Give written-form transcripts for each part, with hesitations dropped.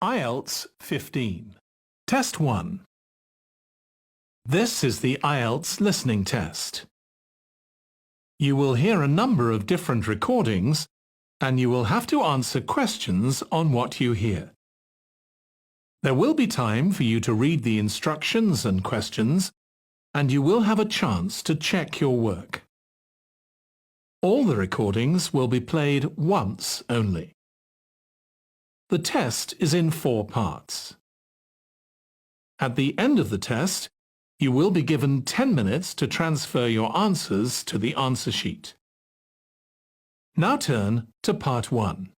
IELTS 15. Test 1. This is the IELTS listening test. You will hear a number of different recordings and you will have to answer questions on what you hear. There will be time for you to read the instructions and questions and you will have a chance to check your work. All the recordings will be played once only. The test is in 4 parts. At the end of the test, you will be given 10 minutes to transfer your answers to the answer sheet. Now turn to Part 1.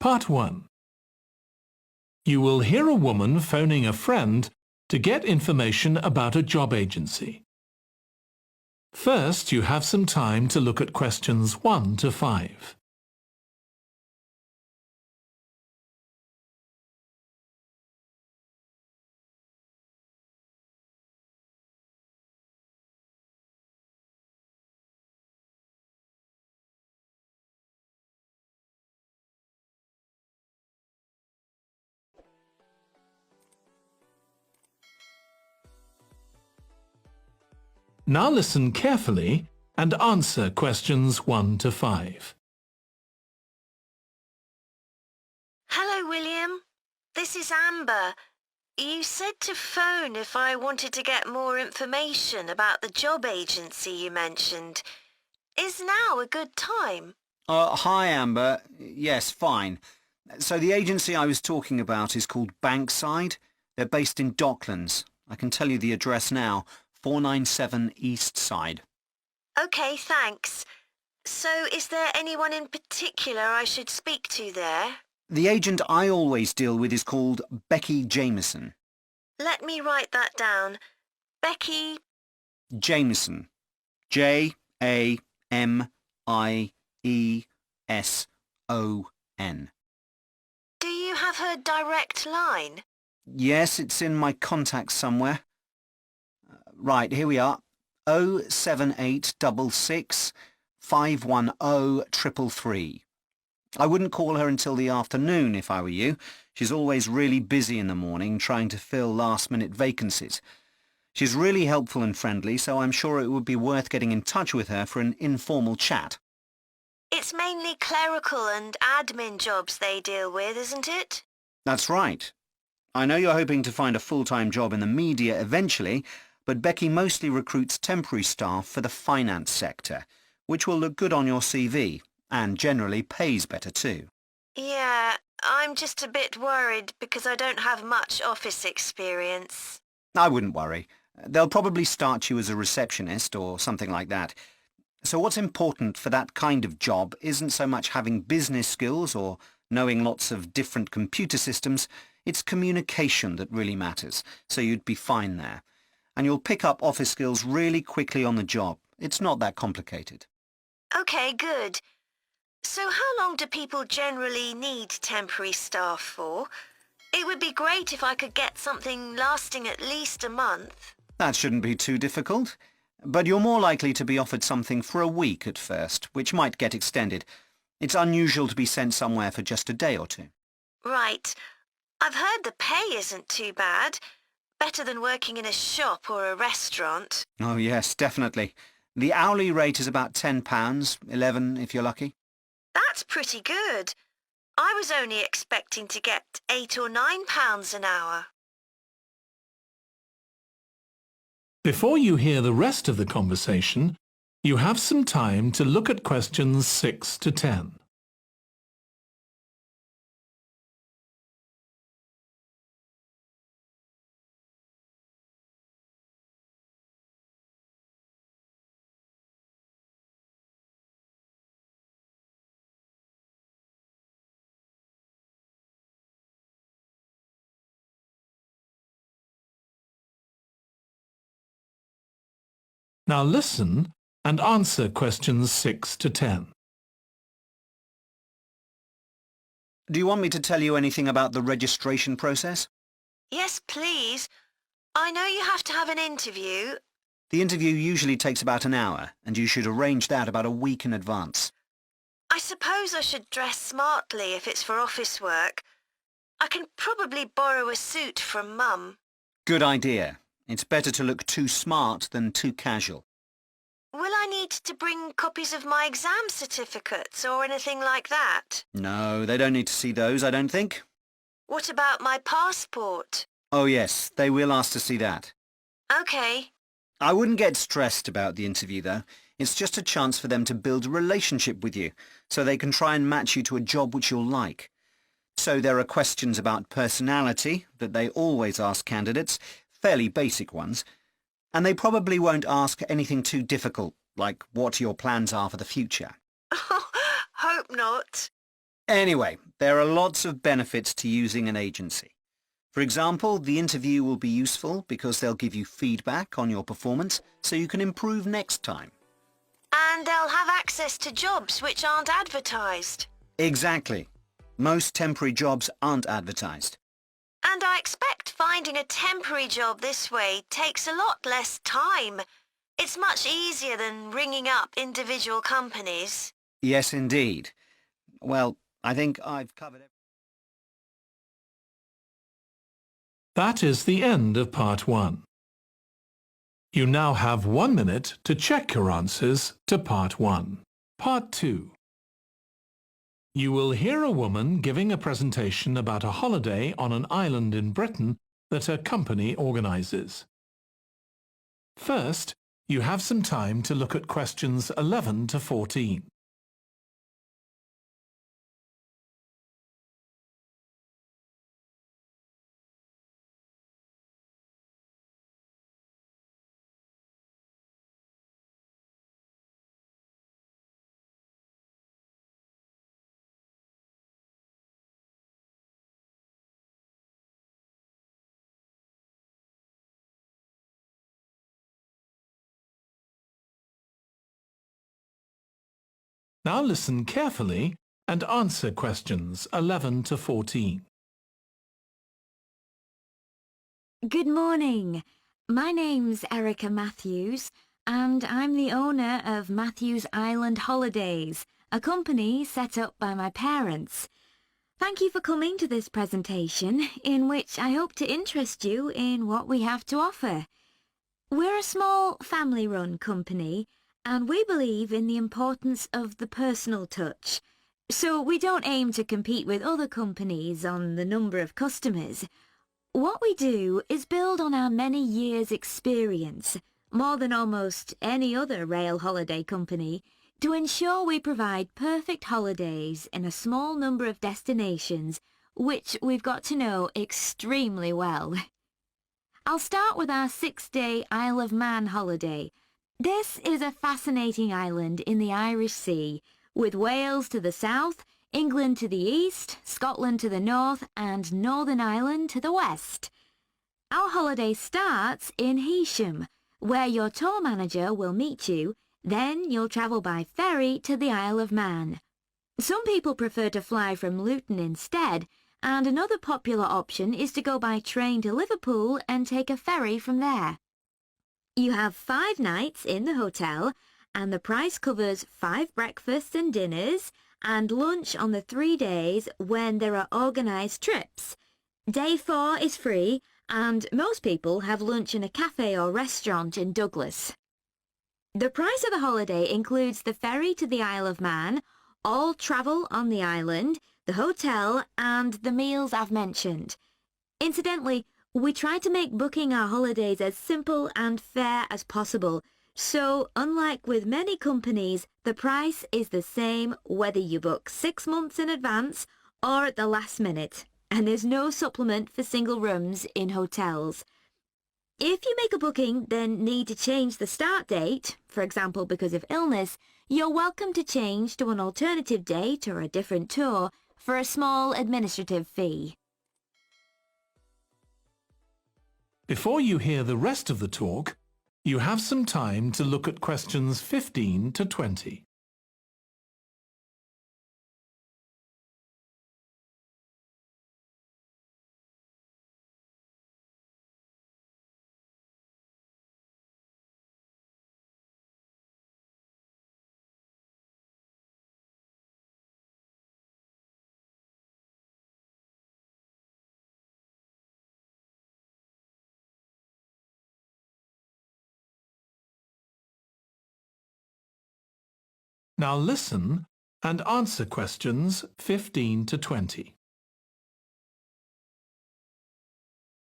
Part 1. You will hear a woman phoning a friend to get information about a job agency. First, you have some time to look at questions 1 to 5. Now listen carefully and answer questions 1 to 5. Hello, William. This is Amber. You said to phone if I wanted to get more information about the job agency you mentioned. Is now a good time? Hi, Amber. Yes, fine. So the agency I was talking about is called Bankside. They're based in Docklands. I can tell you the address now. 497 East Side. OK, thanks. So is there anyone in particular I should speak to there? The agent I always deal with is called Becky Jamieson. Let me write that down. Becky... Jamieson. Jamieson. Do you have her direct line? Yes, it's in my contacts somewhere. Right, here we are. 07866 510 333. I wouldn't call her until the afternoon if I were you. She's always really busy in the morning trying to fill last-minute vacancies. She's really helpful and friendly, so I'm sure it would be worth getting in touch with her for an informal chat. It's mainly clerical and admin jobs they deal with, isn't it? That's right. I know you're hoping to find a full-time job in the media eventually, but Becky mostly recruits temporary staff for the finance sector, which will look good on your CV and generally pays better too. Yeah, I'm just a bit worried because I don't have much office experience. I wouldn't worry. They'll probably start you as a receptionist or something like that. So what's important for that kind of job isn't so much having business skills or knowing lots of different computer systems. It's communication that really matters, so you'd be fine there. And you'll pick up office skills really quickly on the job. It's not that complicated. OK, good. So how long do people generally need temporary staff for? It would be great if I could get something lasting at least a month. That shouldn't be too difficult. But you're more likely to be offered something for a week at first, which might get extended. It's unusual to be sent somewhere for just a day or 2. Right. I've heard the pay isn't too bad. Better than working in a shop or a restaurant. Oh yes, definitely. The hourly rate is about £10, $11 if you're lucky. That's pretty good. I was only expecting to get £8 or £9 an hour. Before you hear the rest of the conversation, you have some time to look at questions 6 to 10. Now listen and answer questions 6 to 10. Do you want me to tell you anything about the registration process? Yes, please. I know you have to have an interview. The interview usually takes about an hour, and you should arrange that about a week in advance. I suppose I should dress smartly if it's for office work. I can probably borrow a suit from Mum. Good idea. It's better to look too smart than too casual. Will I need to bring copies of my exam certificates or anything like that? No, they don't need to see those, I don't think. What about my passport? Oh yes, they will ask to see that. OK. I wouldn't get stressed about the interview, though. It's just a chance for them to build a relationship with you, so they can try and match you to a job which you'll like. So there are questions about personality that they always ask candidates, fairly basic ones, and they probably won't ask anything too difficult, like what your plans are for the future. Hope not. Anyway, there are lots of benefits to using an agency. For example, the interview will be useful because they'll give you feedback on your performance so you can improve next time. And they'll have access to jobs which aren't advertised. Exactly. Most temporary jobs aren't advertised. And I expect finding a temporary job this way takes a lot less time. It's much easier than ringing up individual companies. Yes, indeed. Well, I think I've covered everything. That is the end of part 1. You now have 1 minute to check your answers to part 1. Part 2. You will hear a woman giving a presentation about a holiday on an island in Britain that her company organises. First, you have some time to look at questions 11 to 14. Now listen carefully and answer questions 11 to 14. Good morning. My name's Erica Matthews and I'm the owner of Matthews Island Holidays, a company set up by my parents. Thank you for coming to this presentation in which I hope to interest you in what we have to offer. We're a small family-run company and we believe in the importance of the personal touch. So we don't aim to compete with other companies on the number of customers. What we do is build on our many years' experience, more than almost any other rail holiday company, to ensure we provide perfect holidays in a small number of destinations, which we've got to know extremely well. I'll start with our 6-day Isle of Man holiday. This is a fascinating island in the Irish Sea, with Wales to the south, England to the east, Scotland to the north, and Northern Ireland to the west. Our holiday starts in Heysham, where your tour manager will meet you, then you'll travel by ferry to the Isle of Man. Some people prefer to fly from Luton instead, and another popular option is to go by train to Liverpool and take a ferry from there. You have 5 nights in the hotel, and the price covers 5 breakfasts and dinners, and lunch on the 3 days when there are organised trips. Day 4 is free, and most people have lunch in a cafe or restaurant in Douglas. The price of the holiday includes the ferry to the Isle of Man, all travel on the island, the hotel, and the meals I've mentioned. Incidentally, we try to make booking our holidays as simple and fair as possible, so unlike with many companies, the price is the same whether you book 6 months in advance or at the last minute, and there's no supplement for single rooms in hotels. If you make a booking then need to change the start date, for example because of illness, you're welcome to change to an alternative date or a different tour for a small administrative fee. Before you hear the rest of the talk, you have some time to look at questions 15 to 20. Now listen and answer questions 15 to 20.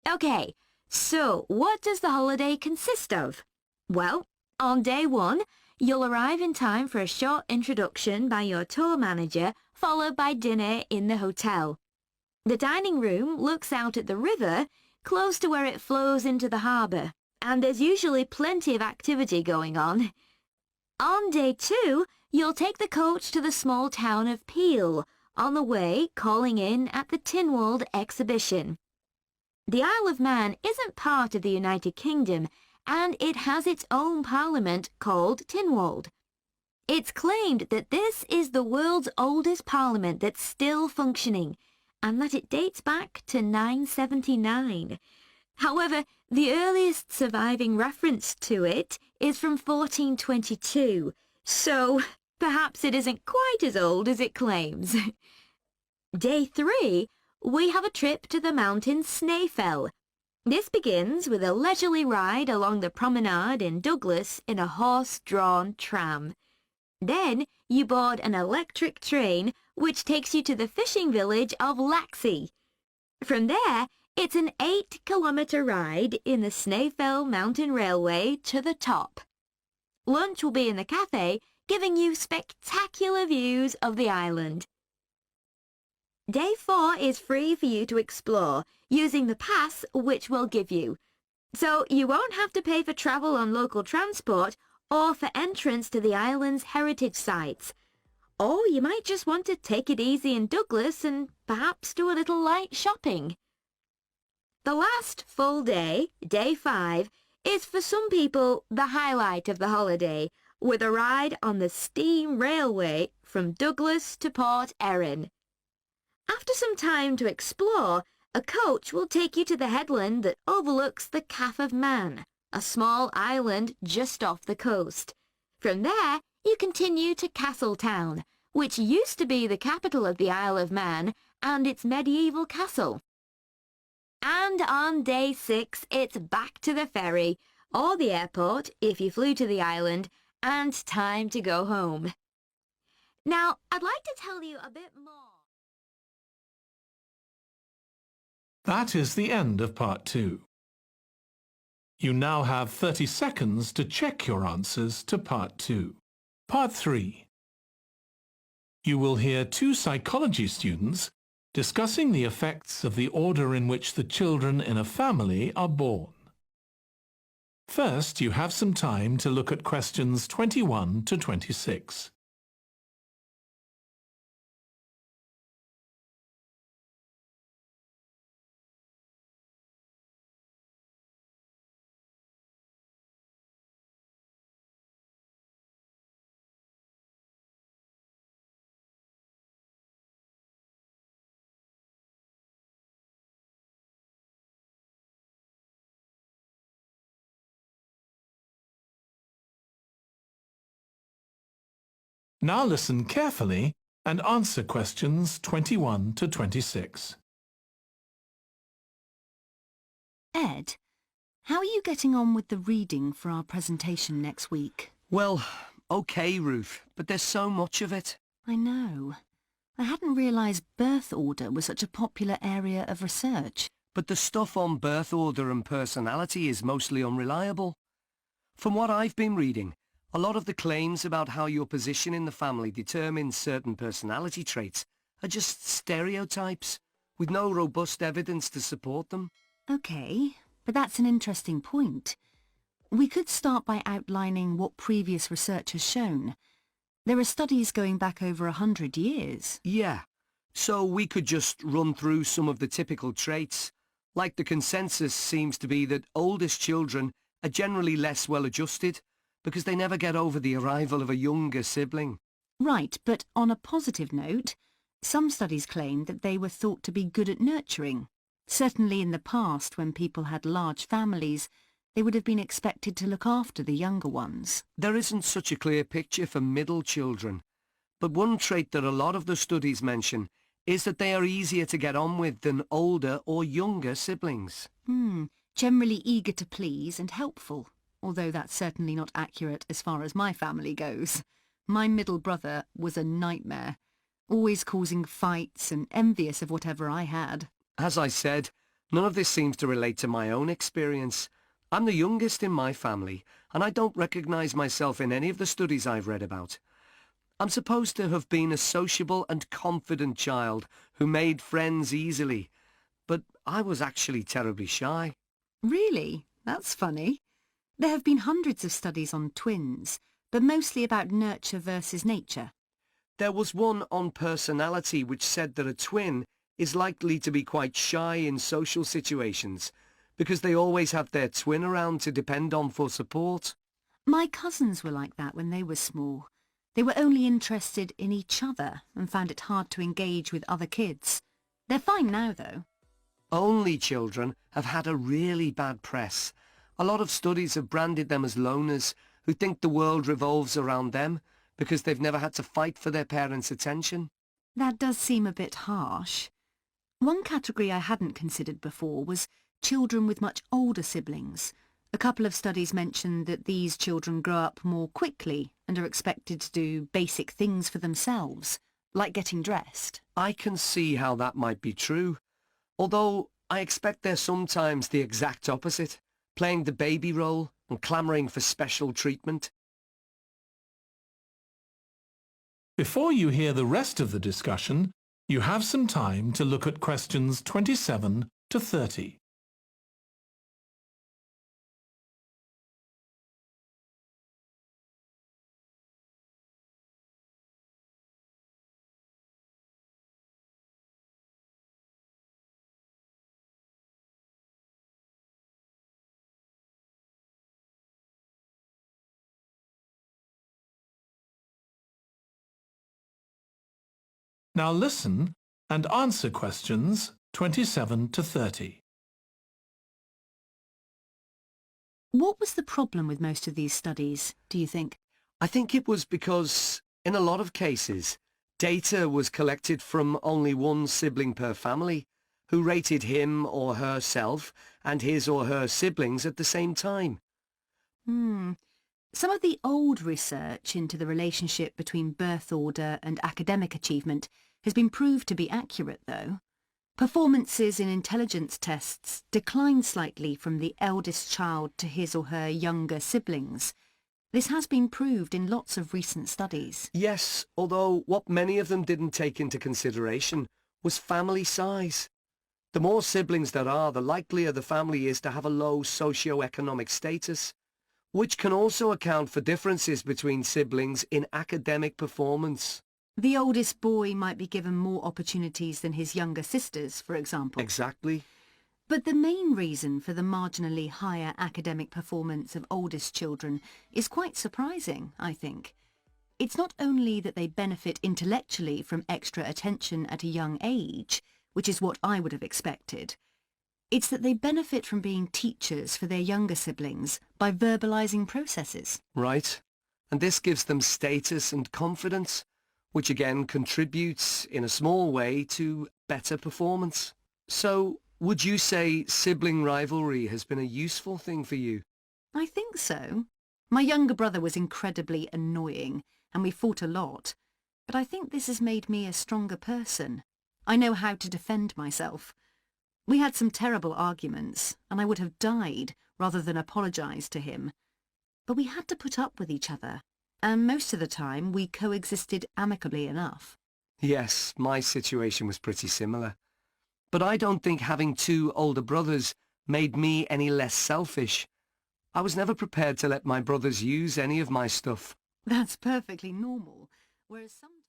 Okay, so what does the holiday consist of? Well, on day 1, you'll arrive in time for a short introduction by your tour manager, followed by dinner in the hotel. The dining room looks out at the river, close to where it flows into the harbour, and there's usually plenty of activity going on. On day 2, you'll take the coach to the small town of Peel, on the way calling in at the Tynwald exhibition. The Isle of Man isn't part of the United Kingdom, and it has its own parliament called Tynwald. It's claimed that this is the world's oldest parliament that's still functioning, and that it dates back to 979. However, the earliest surviving reference to it is from 1422, so perhaps it isn't quite as old as it claims. Day 3, we have a trip to the mountain Snaefell. This begins with a leisurely ride along the promenade in Douglas in a horse-drawn tram. Then you board an electric train which takes you to the fishing village of Laxey. From there, it's an 8-kilometre ride in the Snaefell Mountain Railway to the top. Lunch will be in the cafe, giving you spectacular views of the island. Day 4 is free for you to explore, using the pass which we'll give you. So you won't have to pay for travel on local transport or for entrance to the island's heritage sites. Or you might just want to take it easy in Douglas and perhaps do a little light shopping. The last full day, day 5, is for some people the highlight of the holiday, with a ride on the steam railway from Douglas to Port Erin. After some time to explore, a coach will take you to the headland that overlooks the Calf of Man, a small island just off the coast. From there, you continue to Castletown, which used to be the capital of the Isle of Man and its medieval castle. And on day 6, it's back to the ferry, or the airport if you flew to the island, and time to go home. Now, I'd like to tell you a bit more. That is the end of part 2. You now have 30 seconds to check your answers to part 2. Part 3. You will hear 2 psychology students discussing the effects of the order in which the children in a family are born. First, you have some time to look at questions 21 to 26. Now listen carefully and answer questions 21 to 26. Ed, how are you getting on with the reading for our presentation next week? Well, okay, Ruth, but there's so much of it. I know. I hadn't realised birth order was such a popular area of research. But the stuff on birth order and personality is mostly unreliable. From what I've been reading, a lot of the claims about how your position in the family determines certain personality traits are just stereotypes, with no robust evidence to support them. Okay, but that's an interesting point. We could start by outlining what previous research has shown. There are studies going back over 100 years. Yeah, so we could just run through some of the typical traits. Like the consensus seems to be that oldest children are generally less well-adjusted, because they never get over the arrival of a younger sibling. Right, but on a positive note, some studies claim that they were thought to be good at nurturing. Certainly in the past, when people had large families, they would have been expected to look after the younger ones. There isn't such a clear picture for middle children, but one trait that a lot of the studies mention is that they are easier to get on with than older or younger siblings. Generally eager to please and helpful. Although that's certainly not accurate as far as my family goes. My middle brother was a nightmare, always causing fights and envious of whatever I had. As I said, none of this seems to relate to my own experience. I'm the youngest in my family, and I don't recognise myself in any of the studies I've read about. I'm supposed to have been a sociable and confident child who made friends easily, but I was actually terribly shy. Really? That's funny. There have been hundreds of studies on twins, but mostly about nurture versus nature. There was one on personality which said that a twin is likely to be quite shy in social situations because they always have their twin around to depend on for support. My cousins were like that when they were small. They were only interested in each other and found it hard to engage with other kids. They're fine now, though. Only children have had a really bad press. A lot of studies have branded them as loners who think the world revolves around them because they've never had to fight for their parents' attention. That does seem a bit harsh. One category I hadn't considered before was children with much older siblings. A couple of studies mentioned that these children grow up more quickly and are expected to do basic things for themselves, like getting dressed. I can see how that might be true, although I expect they're sometimes the exact opposite, playing the baby role and clamouring for special treatment. Before you hear the rest of the discussion, you have some time to look at questions 27 to 30. Now listen and answer questions 27 to 30. What was the problem with most of these studies, do you think? I think it was because, in a lot of cases, data was collected from only one sibling per family, who rated him or herself and his or her siblings at the same time. Some of the old research into the relationship between birth order and academic achievement has been proved to be accurate, though. Performances in intelligence tests decline slightly from the eldest child to his or her younger siblings. This has been proved in lots of recent studies. Yes, although what many of them didn't take into consideration was family size. The more siblings there are, the likelier the family is to have a low socio-economic status, which can also account for differences between siblings in academic performance. The oldest boy might be given more opportunities than his younger sisters, for example. Exactly. But the main reason for the marginally higher academic performance of oldest children is quite surprising, I think. It's not only that they benefit intellectually from extra attention at a young age, which is what I would have expected. It's that they benefit from being teachers for their younger siblings by verbalizing processes. Right. And this gives them status and confidence, which again contributes in a small way to better performance. So, would you say sibling rivalry has been a useful thing for you? I think so. My younger brother was incredibly annoying, and we fought a lot. But I think this has made me a stronger person. I know how to defend myself. We had some terrible arguments, and I would have died rather than apologise to him. But we had to put up with each other, and most of the time we coexisted amicably enough. Yes, my situation was pretty similar. But I don't think having two older brothers made me any less selfish. I was never prepared to let my brothers use any of my stuff. That's perfectly normal, whereas sometimes...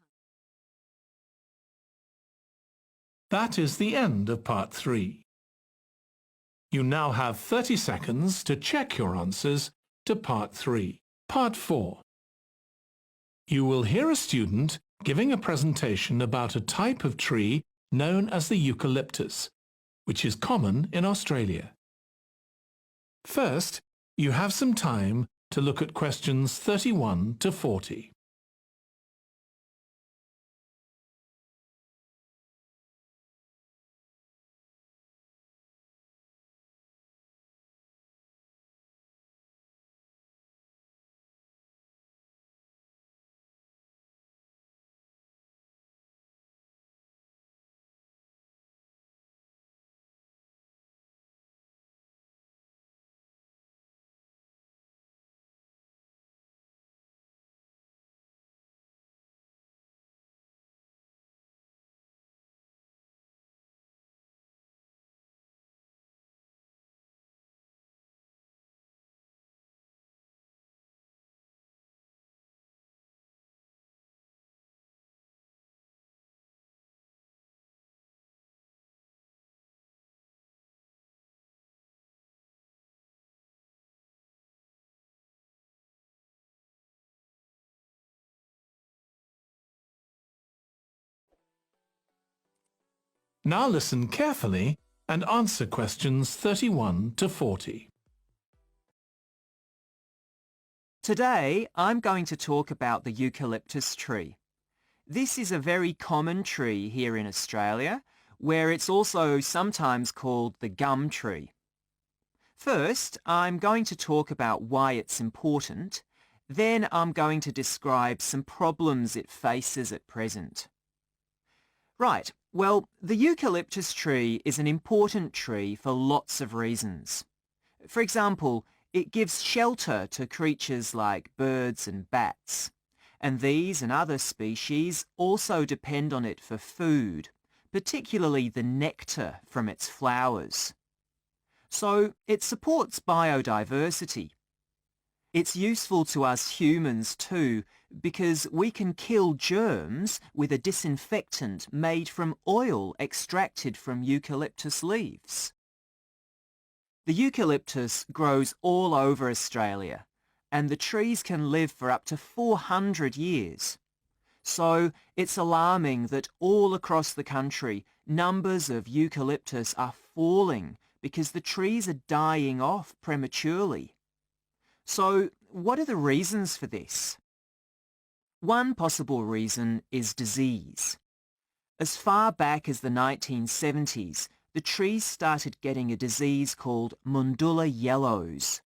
That is the end of part 3. You now have 30 seconds to check your answers to part 3. Part 4. You will hear a student giving a presentation about a type of tree known as the eucalyptus, which is common in Australia. First, you have some time to look at questions 31 to 40. Now listen carefully and answer questions 31 to 40. Today, I'm going to talk about the eucalyptus tree. This is a very common tree here in Australia, where it's also sometimes called the gum tree. First, I'm going to talk about why it's important. Then I'm going to describe some problems it faces at present. Right, well, the eucalyptus tree is an important tree for lots of reasons. For example, it gives shelter to creatures like birds and bats, and these and other species also depend on it for food, particularly the nectar from its flowers. So it supports biodiversity. It's useful to us humans too, because we can kill germs with a disinfectant made from oil extracted from eucalyptus leaves. The eucalyptus grows all over Australia, and the trees can live for up to 400 years. So it's alarming that all across the country numbers of eucalyptus are falling because the trees are dying off prematurely. So what are the reasons for this? One possible reason is disease. As far back as the 1970s, the trees started getting a disease called Mundula yellows.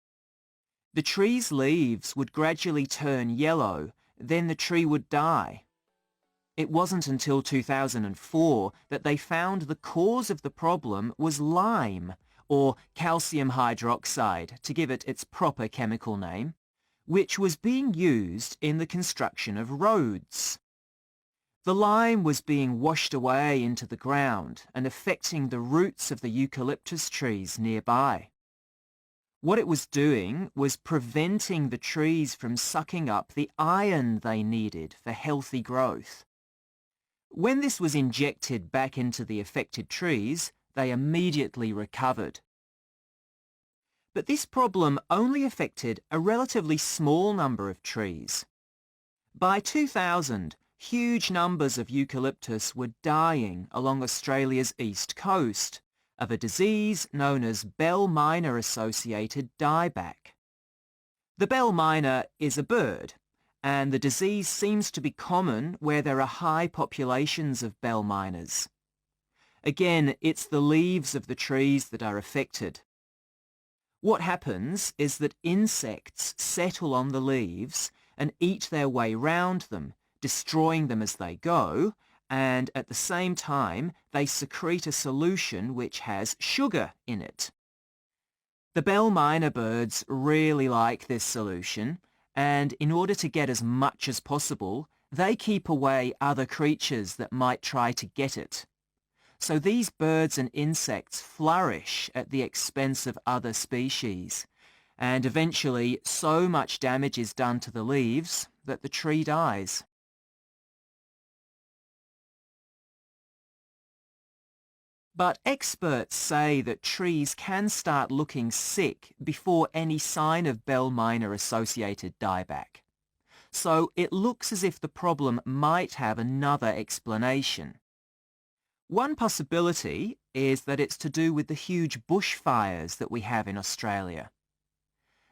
The tree's leaves would gradually turn yellow, then the tree would die. It wasn't until 2004 that they found the cause of the problem was lime, or calcium hydroxide, to give it its proper chemical name, which was being used in the construction of roads. The lime was being washed away into the ground and affecting the roots of the eucalyptus trees nearby. What it was doing was preventing the trees from sucking up the iron they needed for healthy growth. When this was injected back into the affected trees, they immediately recovered. But this problem only affected a relatively small number of trees. By 2000, huge numbers of eucalyptus were dying along Australia's east coast of a disease known as bell miner-associated dieback. The bell miner is a bird, and the disease seems to be common where there are high populations of bell miners. Again, it's the leaves of the trees that are affected. What happens is that insects settle on the leaves and eat their way round them, destroying them as they go, and at the same time they secrete a solution which has sugar in it. The bell miner birds really like this solution, and in order to get as much as possible, they keep away other creatures that might try to get it. So these birds and insects flourish at the expense of other species, and eventually so much damage is done to the leaves that the tree dies. But experts say that trees can start looking sick before any sign of bell miner-associated dieback. So it looks as if the problem might have another explanation. One possibility is that it's to do with the huge bushfires that we have in Australia.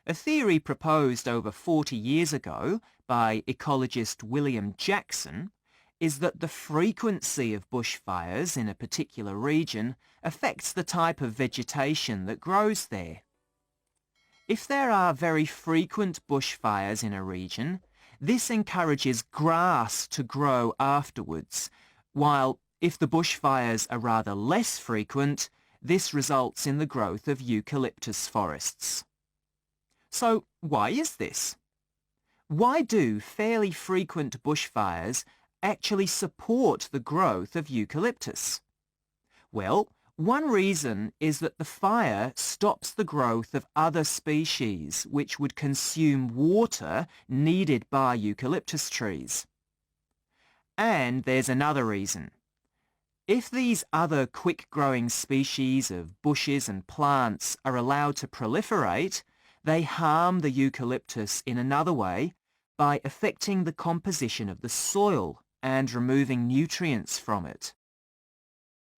A theory proposed over 40 years ago by ecologist William Jackson is that the frequency of bushfires in a particular region affects the type of vegetation that grows there. If there are very frequent bushfires in a region, this encourages grass to grow afterwards, while if the bushfires are rather less frequent, this results in the growth of eucalyptus forests. So why is this? Why do fairly frequent bushfires actually support the growth of eucalyptus? Well, one reason is that the fire stops the growth of other species which would consume water needed by eucalyptus trees. And there's another reason. If these other quick-growing species of bushes and plants are allowed to proliferate, they harm the eucalyptus in another way by affecting the composition of the soil and removing nutrients from it.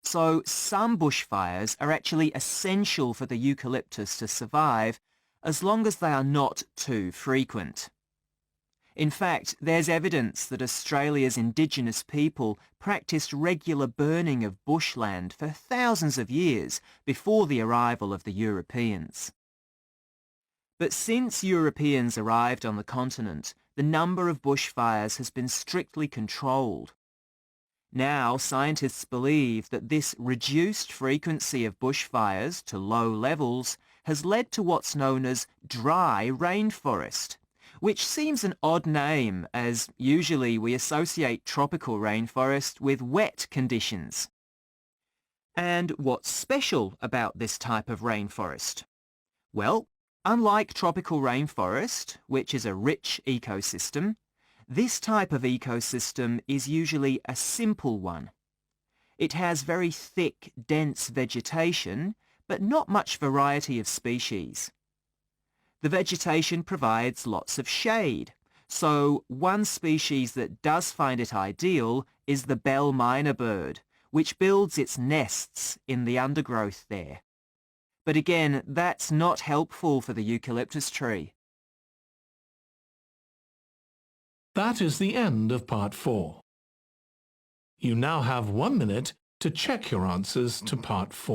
So some bushfires are actually essential for the eucalyptus to survive as long as they are not too frequent. In fact, there's evidence that Australia's Indigenous people practiced regular burning of bushland for thousands of years before the arrival of the Europeans. But since Europeans arrived on the continent, the number of bushfires has been strictly controlled. Now, scientists believe that this reduced frequency of bushfires to low levels has led to what's known as dry rainforest, which seems an odd name as usually we associate tropical rainforest with wet conditions. And what's special about this type of rainforest? Well, unlike tropical rainforest, which is a rich ecosystem, this type of ecosystem is usually a simple one. It has very thick, dense vegetation, but not much variety of species. The vegetation provides lots of shade, so one species that does find it ideal is the bell miner bird, which builds its nests in the undergrowth there. But again, that's not helpful for the eucalyptus tree. That is the end of part 4. You now have 1 minute to check your answers to part 4.